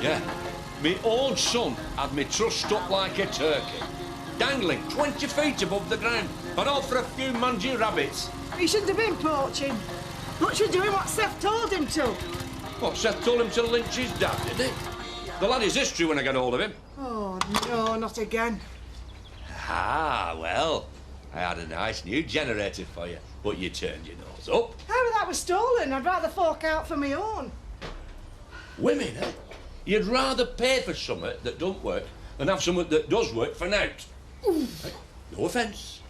Yeah. Me own son had me truss stuck like a turkey, dangling 20 feet above the ground, but all for a few mangy rabbits. He shouldn't have been poaching. Much for doing what Seth told him to. What, Seth told him to lynch his dad, did he? The lad is history when I get hold of him. Oh, no, not again. Ah, well, I had a nice new generator for you, but you turned your nose up. How that was stolen? I'd rather fork out for my own. Women, eh? You'd rather pay for something that don't work than have something that does work for nought. No offence.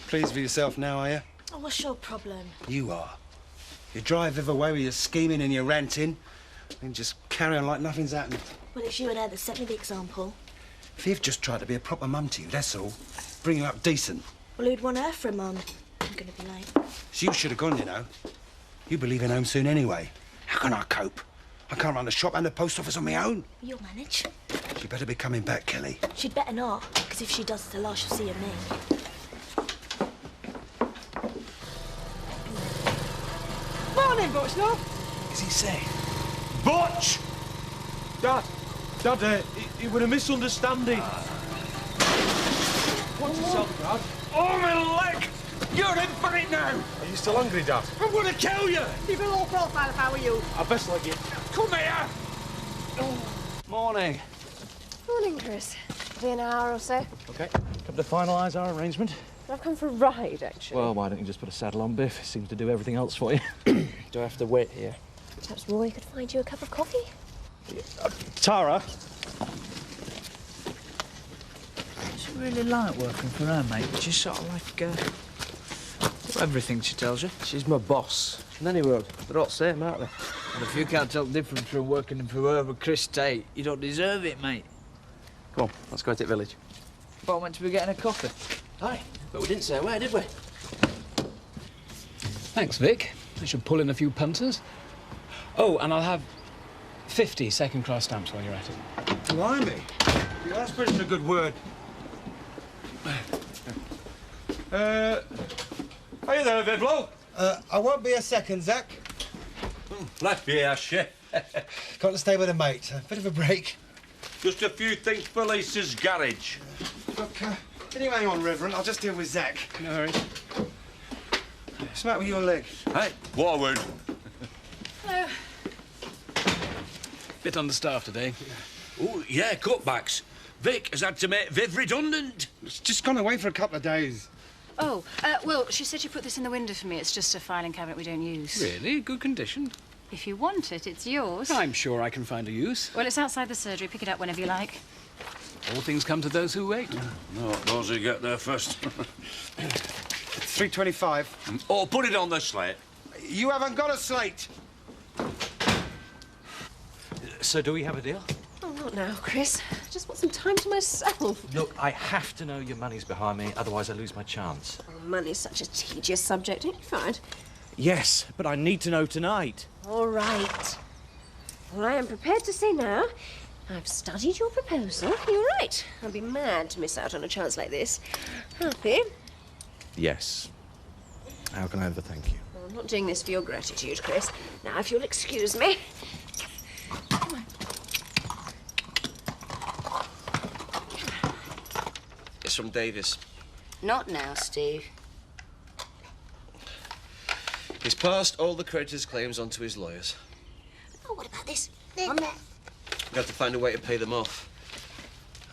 Pleased with yourself now, are you? Oh, what's your problem? You are. You drive every way with your scheming and your ranting, and just carry on like nothing's happened. Well, it's you and her that set me the example. Viv just tried to be a proper mum to you, that's all. Bring you up decent. Well, who'd want her for a mum? I'm going to be late. So you should have gone, you know. You'll be leaving home soon anyway. How can I cope? I can't run the shop and the post office on my own. You'll manage. She better be coming back, Kelly. She'd better not, because if she does, it's the last she'll see of me. Morning, Butch, no? Is he safe? Butch! Dad, it was a misunderstanding. What's yourself, Dad? Oh, my leg! You're in for it now! Are you still hungry, Dad? I'm gonna kill you! Keep a low profile if I were you. I best let you. Come here! Morning. Morning, Chris. Be an hour or so. OK, come to finalise our arrangement. I've come for a ride, actually. Well, why don't you just put a saddle on Biff? He seems to do everything else for you. Do I have to wait here? Perhaps Roy could find you a cup of coffee? Tara? She really like working for her, mate. She's sort of like, everything she tells you. She's my boss. In any world, they're all the same, aren't they? And if you can't tell the difference from working for her with Chris Tate, you don't deserve it, mate. Come on, let's go into the village. But I meant to be getting a coffee. Aye, but we didn't say where, did we? Thanks, Vic. I should pull in a few punters. Oh, and I'll have 50 second-class stamps while you're at it. Blimey. Yeah, that's putting in a good word. Are you there, Vivlo? I won't be a second, Zach. Left you, chef. Got to stay with a mate. A bit of a break. Just a few things for Lisa's garage. Look, can you hang on, Reverend? I'll just deal with Zach. No hurry. What's the matter with your leg? Hey, what a wound. Hello. Bit understaffed today. Oh, yeah, cutbacks. Vic has had to make Viv redundant. It's just gone away for a couple of days. Oh, well, she said she put this in the window for me. It's just a filing cabinet we don't use. Really? Good condition? If you want it, it's yours. I'm sure I can find a use. Well, it's outside the surgery. Pick it up whenever you like. All things come to those who wait. No, those who get there first. 325. Oh, put it on the slate. You haven't got a slate. So do we have a deal? Oh, not now, Chris. I just want some time to myself. Look, I have to know your money's behind me, otherwise I lose my chance. Oh, money's such a tedious subject. Ain't you fine? Yes, but I need to know tonight. All right. Well, I am prepared to say now. I've studied your proposal. You're right. I'd be mad to miss out on a chance like this. Happy? Yes. How can I ever thank you? Well, I'm not doing this for your gratitude, Chris. Now, if you'll excuse me. Come on. It's from Davis. Not now, Steve. He's passed all the creditors' claims on to his lawyers. Oh, what about this? On there. We have to find a way to pay them off.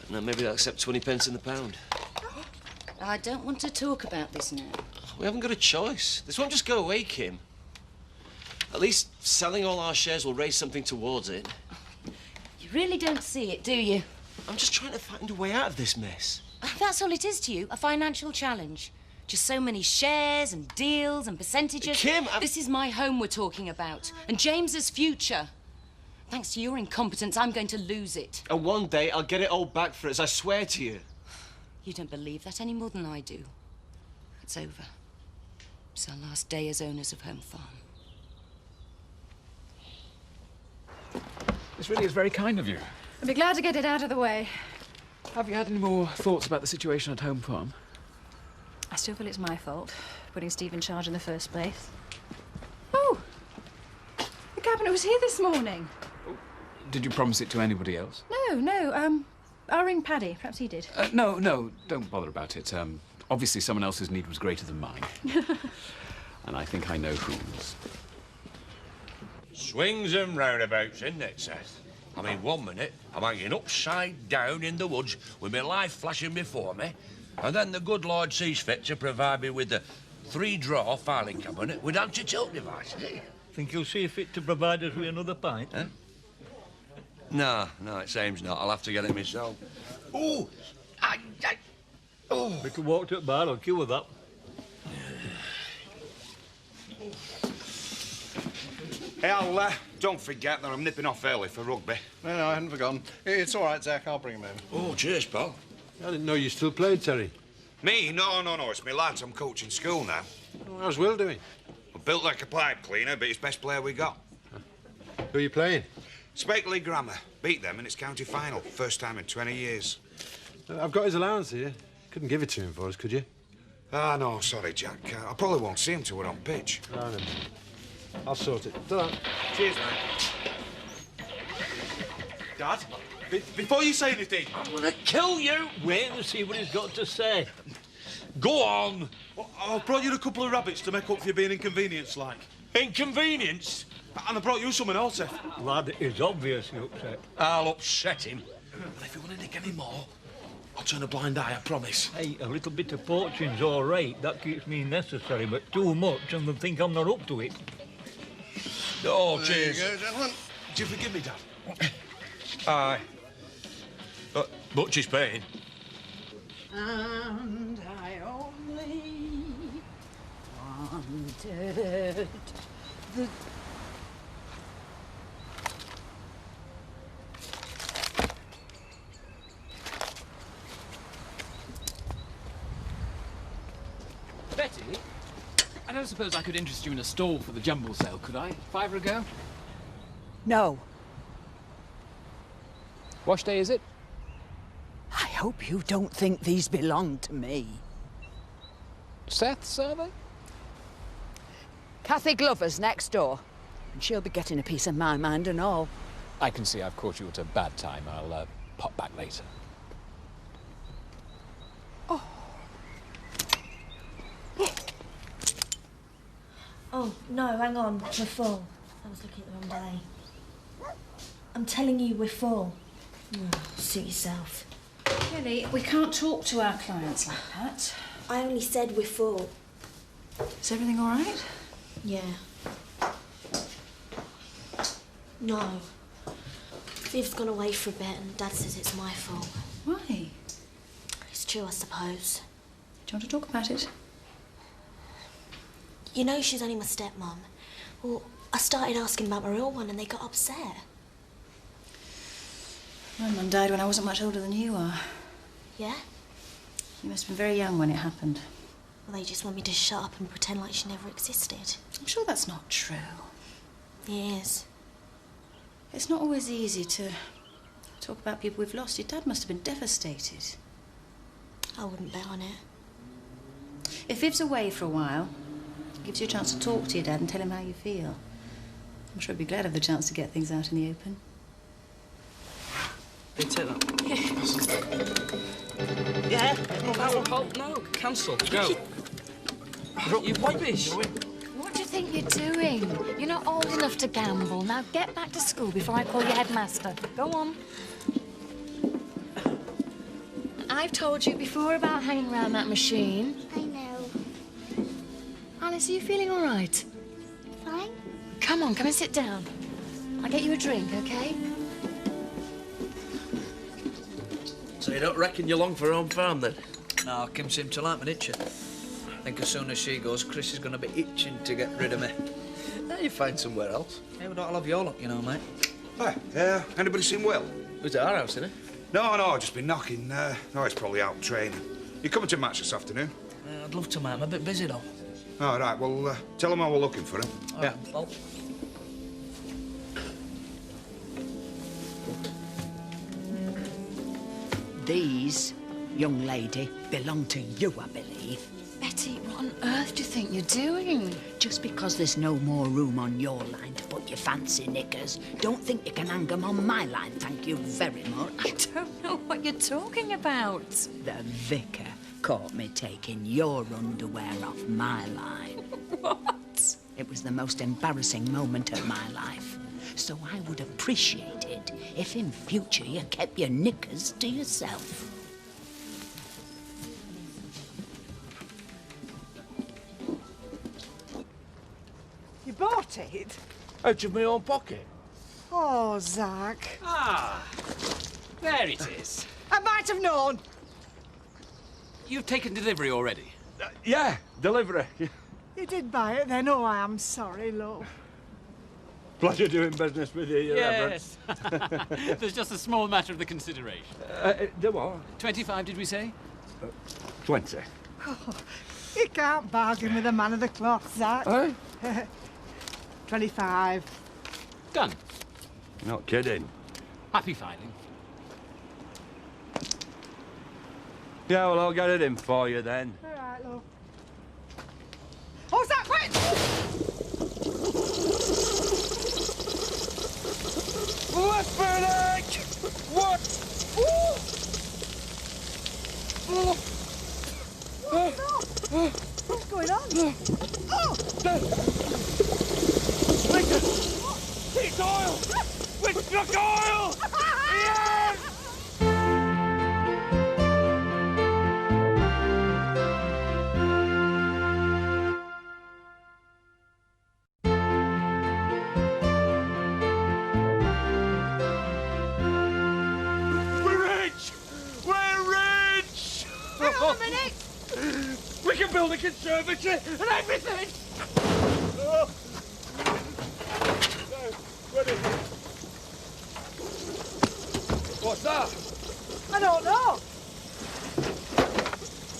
And then maybe they'll accept 20 pence in the pound. I don't want to talk about this now. We haven't got a choice. This won't just go away, Kim. At least selling all our shares will raise something towards it. You really don't see it, do you? I'm just trying to find a way out of this mess. That's all it is to you, a financial challenge. Just so many shares and deals and percentages. Kim, This is my home we're talking about, and James's future. Thanks to your incompetence, I'm going to lose it. And one day I'll get it all back for us, I swear to you. You don't believe that any more than I do. It's over. It's our last day as owners of Home Farm. This really is very kind of you. I'd be glad to get it out of the way. Have you had any more thoughts about the situation at Home Farm? I still feel it's my fault, putting Steve in charge in the first place. Oh, the cabinet was here this morning. Did you promise it to anybody else? No, I'll ring Paddy. Perhaps he did. No, don't bother about it. Obviously someone else's need was greater than mine. And I think I know whose. Swings and roundabouts, isn't it, Seth? I mean, 1 minute, I'm hanging upside down in the woods with my life flashing before me, and then the good Lord sees fit to provide me with a 3-drawer filing cabinet with anti-tilt device. Think you'll see fit to provide us with another pint? Huh? No, it seems not. I'll have to get it myself. Ooh! Oh! We could walk to the bar, I'll cure that. Hey, don't forget that I'm nipping off early for rugby. No, I hadn't forgotten. It's all right, Zach. I'll bring him over. Oh, cheers, pal. I didn't know you still played, Terry. Me? No. It's me lads. I'm coaching school now. Oh, how's Will doing? We're built like a pipe cleaner, but he's best player we got. Who are you playing? Spakeley Grammar. Beat them in its county final. First time in 20 years. I've got his allowance here. Couldn't give it to him for us, could you? Ah, no, sorry, Jack. I probably won't see him till we're on pitch. No, no. I'll sort it. Ta-ra. Cheers, mate. Dad, before you say anything... I'm gonna kill you! Wait and see what he's got to say. Go on! Well, I've brought you a couple of rabbits to make up for you being inconvenienced, like. Inconvenience? And I brought you something else, Lad is obviously upset. I'll upset him. And if you want to nick any more, I'll turn a blind eye, I promise. Hey, a little bit of poaching's all right. That keeps me necessary, but too much and they think I'm not up to it. Oh, cheers. There you go, gentlemen. Do you forgive me, Dad? Aye. But Butch is paying. And I only wanted the... Betty, I don't suppose I could interest you in a stall for the jumble sale, could I? £5 a go? No. Wash day, is it? I hope you don't think these belong to me. Seth's, are they? Kathy Glover's next door, and she'll be getting a piece of my mind and all. I can see I've caught you at a bad time. I'll pop back later. Oh, no, hang on. We're full. I was looking at the wrong day. I'm telling you, we're full. Suit yourself. Kelly, we can't talk to our clients like that. I only said we're full. Is everything all right? Yeah. No. Viv's gone away for a bit and Dad says it's my fault. Why? It's true, I suppose. Do you want to talk about it? You know she's only my stepmom. Well, I started asking about my real one and they got upset. My mum died when I wasn't much older than you are. Yeah? You must have been very young when it happened. Well, they just want me to shut up and pretend like she never existed. I'm sure that's not true. It is. It's not always easy to talk about people we've lost. Your dad must have been devastated. I wouldn't bet on it. If Viv's away for a while, it gives you a chance to talk to your dad and tell him how you feel. I'm sure he'd be glad of the chance to get things out in the open. Hey, take that. Yeah? No, cancel. Go. You rubbish. What do you think you're doing? You're not old enough to gamble. Now get back to school before I call you headmaster. Go on. I've told you before about hanging around that machine. I know. Alice, are you feeling all right? Fine. Come on, come and sit down. I'll get you a drink, OK? So you don't reckon you're long for home farm, then? No, Kim seemed to like me, didn't you? I think as soon as she goes, Chris is going to be itching to get rid of me. Now you find somewhere else. Yeah, but I'll have your luck, you know, mate. Hi, anybody seen Will? It was at our house, innit? No, I've just been knocking. No, he's probably out training. You coming to match this afternoon? I'd love to, mate. I'm a bit busy, though. All right, well, tell him how we're looking for him. Yeah. Well. These, young lady, belong to you, I believe. Betty, what on earth do you think you're doing? Just because there's no more room on your line to put your fancy knickers, don't think you can hang 'em on my line, thank you very much. I don't know what you're talking about. The vicar caught me taking your underwear off my line. What? It was the most embarrassing moment of my life. So I would appreciate it if in future you kept your knickers to yourself. You bought it? Out of my own pocket. Oh, Zach. Ah, there it is. I might have known. You've taken delivery already? Yeah, delivery. You did buy it then. Oh, I am sorry, love. Pleasure doing business with you, Your Yes. There's just a small matter of the consideration. The what? 25, did we say? 20. Oh, you can't bargain with a man of the cloth, Zach. 25. Done. Not kidding. Happy filing. Yeah, well, I'll get it in for you then. All right, love. Oh, Zach, wait! Flippin' What? What's going on? Oh! Listen! It's oil! We struck oil! Yes! Hang on a minute! We can build a conservatory and everything! What's that? I don't know.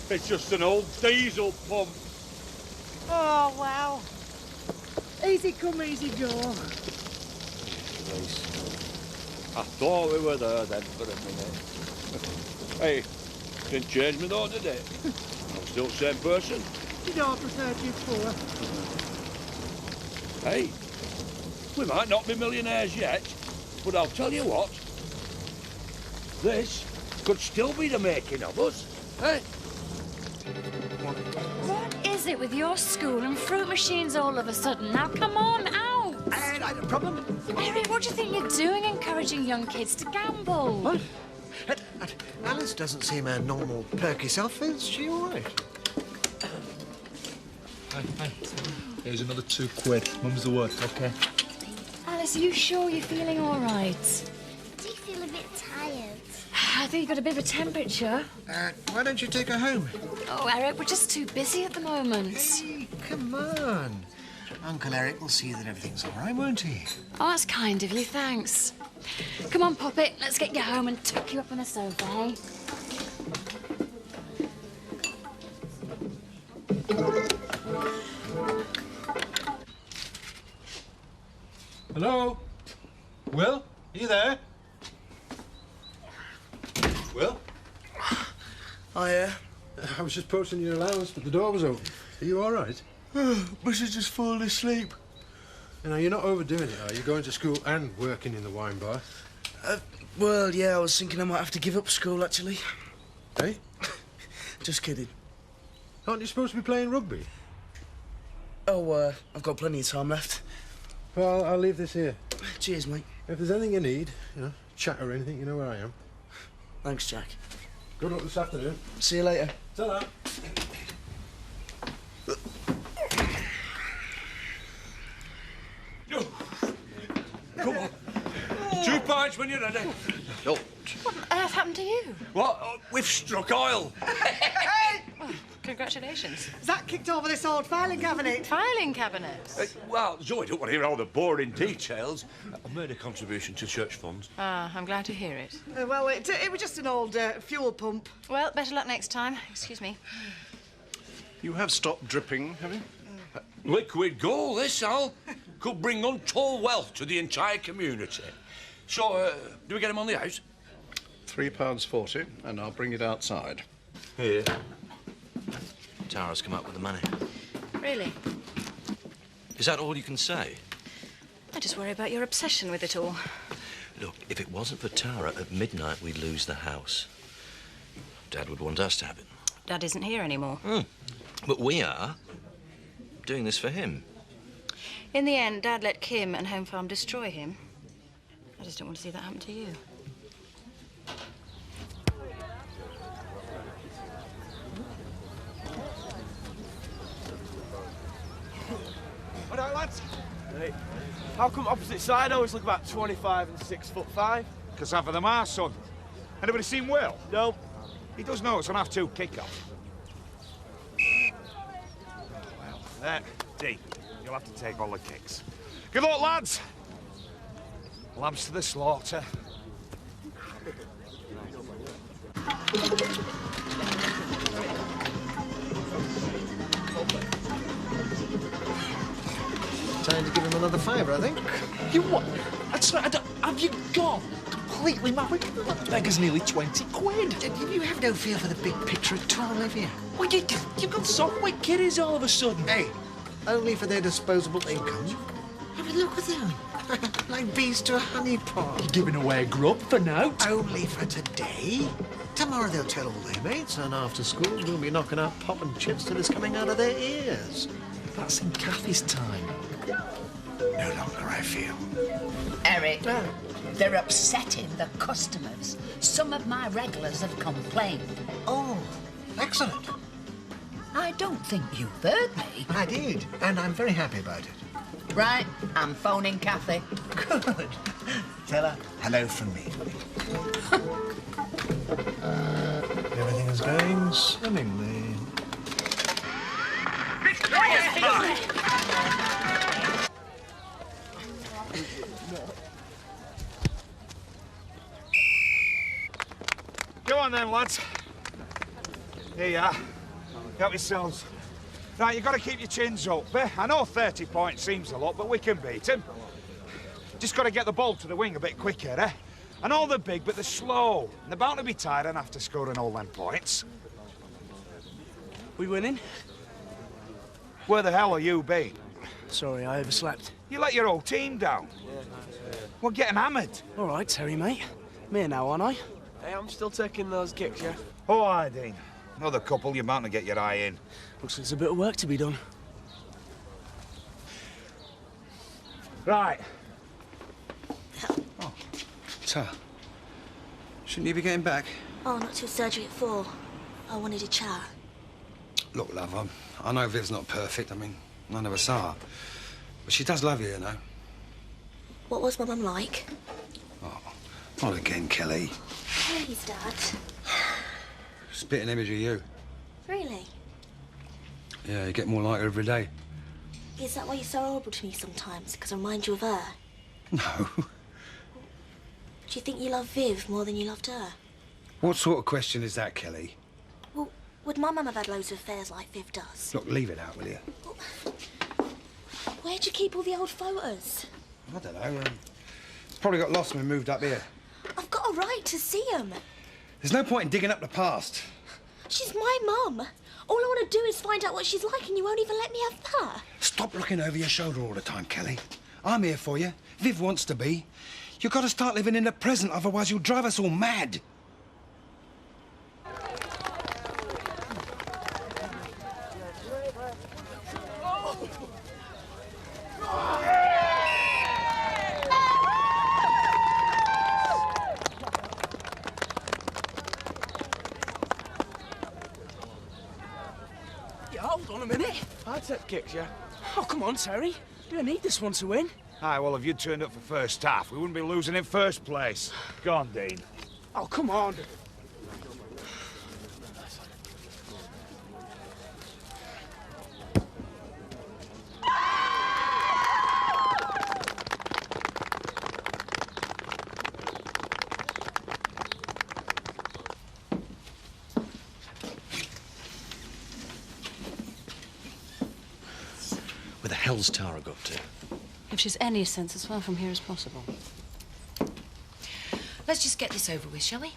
It's just an old diesel pump. Oh, wow. Easy come, easy go. I thought we were there then for a minute. Hey, didn't change me though, did it? I'm still the same person. You know I preferred you before. Hey, we might not be millionaires yet, but I'll tell you what. This could still be the making of us, eh? What is it with your school and fruit machines all of a sudden? Now, come on, out! No problem. Eric, what do you think you're doing encouraging young kids to gamble? What? Alice doesn't seem her normal perky self. Is she all right? Hey. Here's another £2. Mum's the word, OK? Alice, are you sure you're feeling all right? Do you feel a bit tired? I think you've got a bit of a temperature. Why don't you take her home? Oh, Eric, we're just too busy at the moment. Hey, come on. Uncle Eric will see that everything's all right, won't he? Oh, that's kind of you, thanks. Come on, Poppet, let's get you home and tuck you up on the sofa, eh? Hello? Will? Are you there? Will? I was just posting your allowance, but the door was open. Are you all right? Mrs. just fallen asleep. You know, you're not overdoing it, are you? Going to school and working in the wine bar. Well, yeah, I was thinking I might have to give up school, actually. Hey? Just kidding. Aren't you supposed to be playing rugby? Oh, I've got plenty of time left. Well, I'll leave this here. Cheers, mate. If there's anything you need, you know, chat or anything, you know where I am. Thanks, Jack. Good luck this afternoon. See you later. Ta-da. Come on. 2 pints when you're ready. Don't. What on earth happened to you? What? Oh, we've struck oil. Hey! Congratulations. Zach kicked over this old filing cabinet. Filing cabinet? Well, Zoe don't want to hear all the boring details. I made a contribution to church funds. Ah, I'm glad to hear it. Well, it was just an old fuel pump. Well, better luck next time. Excuse me. You have stopped dripping, have you? Liquid gold, this, Al. Could bring untold wealth to the entire community. So, do we get him on the house? £3.40, and I'll bring it outside. Here. Tara's come up with the money. Really? Is that all you can say? I just worry about your obsession with it all. Look, if it wasn't for Tara, at midnight we'd lose the house. Dad would want us to have it. Dad isn't here anymore. But we are doing this for him. In the end, Dad let Kim and Home Farm destroy him. I just don't want to see that happen to you. All right, lads. Hey, how come opposite side always look about 25 and 6'5"? Because half of them are, son. Anybody seen Will? No. He does know it's on half-2 kick-off. Well, there, Dee, you'll have to take all the kicks. Good luck, lads. Lambs to the slaughter. Time to give him another fiver, I think. You what? That's right. Have you gone completely married? That beggar's nearly 20 quid. You have no feel for the big picture at all, have you? Well, you've got soft with kiddies all of a sudden. Hey, only for their disposable income. Have a look at them. Like bees to a honey pot. You're giving away grub for now. Only for today. Tomorrow they'll tell all their mates, and after school we'll be knocking out pop and chips till it's coming out of their ears. That's in Kathy's time. No longer, I feel. Eric, they're upsetting the customers. Some of my regulars have complained. Oh, excellent. I don't think you heard me. I did, and I'm very happy about it. Right, I'm phoning Kathy. Good. Tell her hello from me. Everything is going swimmingly. Go on then, lads. Here you are. Help yourselves. Right, you've got to keep your chins up, eh? I know 30 points seems a lot, but we can beat him. Just got to get the ball to the wing a bit quicker, eh? I know they're big, but they're slow. And they're bound to be tired and after scoring all them points. We winning? Where the hell are you been? Sorry, I overslept. You let your whole team down. We're getting hammered. All right, Terry, mate. Me now, aren't I? Hey, I'm still taking those kicks, yeah? Oh, aye, Dean. Another couple, you're bound to get your eye in. Looks like there's a bit of work to be done. Right. Oh, Ta. Shouldn't you be getting back? Oh, not till surgery at 4. I wanted to chat. Look, love, I know Viv's not perfect. I mean, none of us are. But she does love you, you know. What was my mum like? Not again, Kelly. Please, Dad. Spitting image of you. Really? Yeah, you get more like her every day. Is that why you're so horrible to me sometimes? Because I remind you of her? No. Do you think you love Viv more than you loved her? What sort of question is that, Kelly? Well, would my mum have had loads of affairs like Viv does? Look, leave it out, will you? Where'd you keep all the old photos? I don't know. Probably got lost when we moved up here. I've got a right to see them. There's no point in digging up the past. She's my mum. All I want to do is find out what she's like, and you won't even let me have that. Stop looking over your shoulder all the time, Kelly. I'm here for you. Viv wants to be. You've got to start living in the present, otherwise you'll drive us all mad. Yeah, hold on a minute. I take kicks, yeah? Oh, come on, Terry. You don't need this one to win. Aye, well, if you'd turned up for first half, we wouldn't be losing in first place. Go on, Dean. Oh, come on. Where the hell's Tara got to? If she's any sense, as far from here as possible. Let's just get this over with, shall we?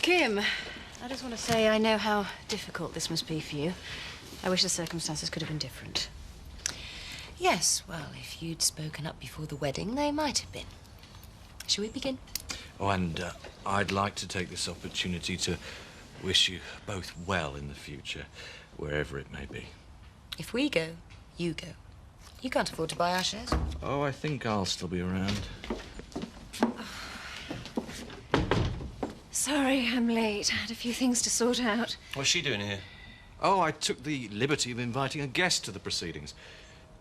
Kim, I just want to say I know how difficult this must be for you. I wish the circumstances could have been different. Yes, well, if you'd spoken up before the wedding, they might have been. Shall we begin? Oh, and I'd like to take this opportunity to wish you both well in the future, wherever it may be. If we go, you go. You can't afford to buy our shares. Oh, I think I'll still be around. Sorry, I'm late. I had a few things to sort out. What's she doing here? Oh, I took the liberty of inviting a guest to the proceedings.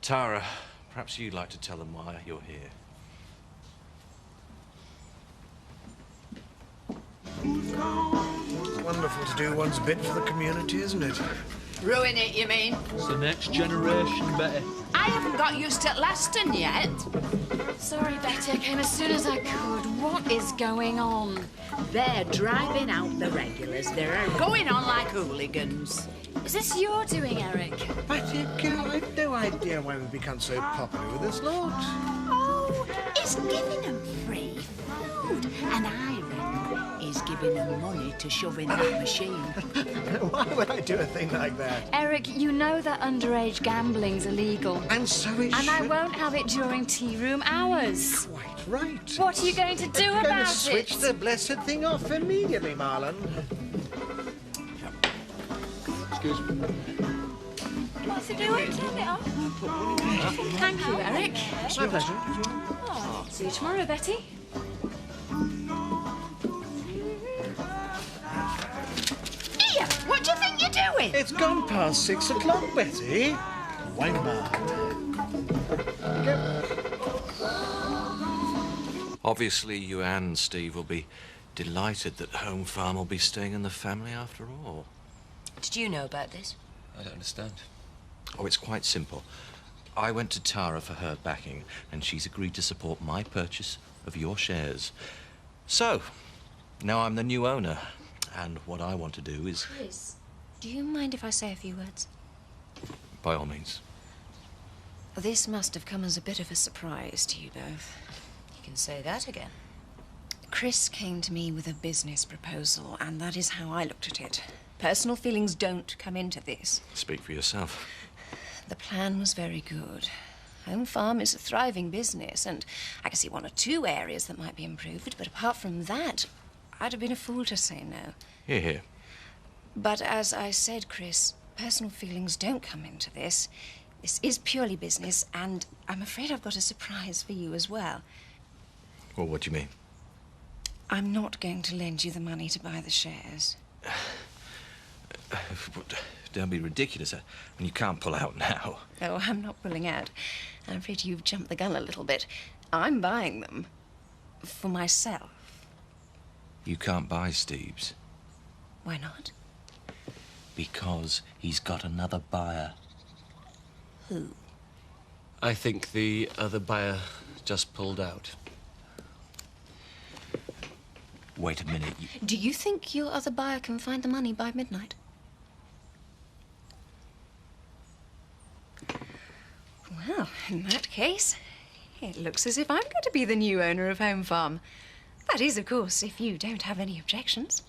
Tara, perhaps you'd like to tell them why you're here. It's wonderful to do one's bit for the community, isn't it? Ruin it, you mean? It's the next generation, Betty. I haven't got used to lasting yet. Sorry, Betty, I came as soon as I could. What is going on? They're driving out the regulars. They're going on like hooligans. Is this your doing, Eric? Betty, girl, I've no idea why we've become so popular with this lot. Oh, it's giving them free food. And I reckon he's giving them money to shove in that machine. Why would I do a thing like that? Eric, you know that underage gambling's illegal. And so it And I should- won't have it during tea room hours. Quite right. What are you going to do I'm going about to switch it? the blessed thing off immediately, Marlon. Excuse me. What's it doing? Turn it off. Thank you, Eric. My pleasure. Oh, see you tomorrow, Betty. Here, what do you think you're doing? It's gone past 6 o'clock, Betty. Wine bar. Obviously, you and Steve will be delighted that Home Farm will be staying in the family after all. Did you know about this? I don't understand. Oh, it's quite simple. I went to Tara for her backing, and she's agreed to support my purchase of your shares. So, now I'm the new owner, and what I want to do is... Chris, do you mind if I say a few words? By all means. This must have come as a bit of a surprise to you both. You can say that again. Chris came to me with a business proposal, and that is how I looked at it. Personal feelings don't come into this. Speak for yourself. The plan was very good. Home Farm is a thriving business, and I can see one or two areas that might be improved, but apart from that, I'd have been a fool to say no. Hear, hear. But as I said, Chris, personal feelings don't come into this. This is purely business, and I'm afraid I've got a surprise for you as well. Well, what do you mean? I'm not going to lend you the money to buy the shares. Don't be ridiculous. I mean, you can't pull out now. Oh, I'm not pulling out. I'm afraid you've jumped the gun a little bit. I'm buying them. For myself. You can't buy Steve's. Why not? Because he's got another buyer. Who? I think the other buyer just pulled out. Wait a minute. Do you think your other buyer can find the money by midnight? Well, in that case, it looks as if I'm going to be the new owner of Home Farm. That is, of course, if you don't have any objections.